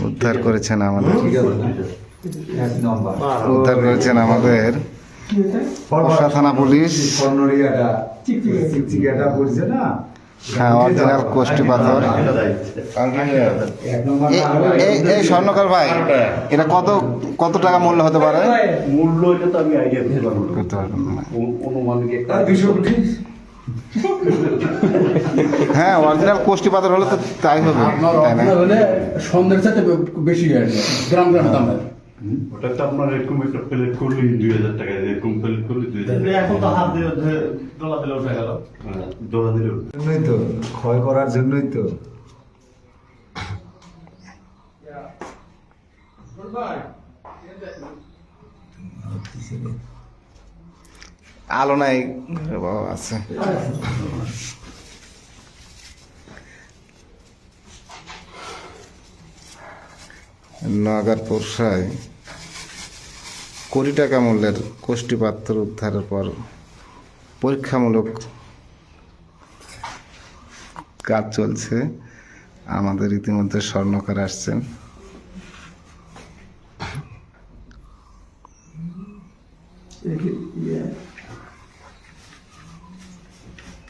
উদ্ধার করেছেন আমাদের পোষা থানা পুলিশ। হ্যাঁ, অরিজিনাল কোষ্টি পাথর। এই স্বর্ণকার ভাই, এটা কত টাকা মূল্য হতে পারে? মূল্য এটা তো আমি আইডিয়া করতে পারবো না, অনুমানিক একটা 200 কোটি। হ্যাঁ, অরিজিনাল কোষ্টি পাথর হলে তো তাই হবে, তাই না? সন্ধ্যের সাথে বেশি গ্রাম দাম। ওটা তো আপনার এরকম একটা প্লেট করলে 2000 টাকা, এরকম প্লেট করলে 2000 টাকা। এখন তো হাত দিয়ে ডলা দিলে উঠে গেল। ডলা দিলে জন্যই তো, ক্ষয় করার জন্যই তো। আলো নাই বাবা, আছে। নওগাঁর পোরশায় কোটি টাকা মূল্যের কোষ্টি পাথর উদ্ধারের পর পরীক্ষামূলক কাজ চলছে। আমাদের ইতিমধ্যে স্বর্ণকার আসছেন।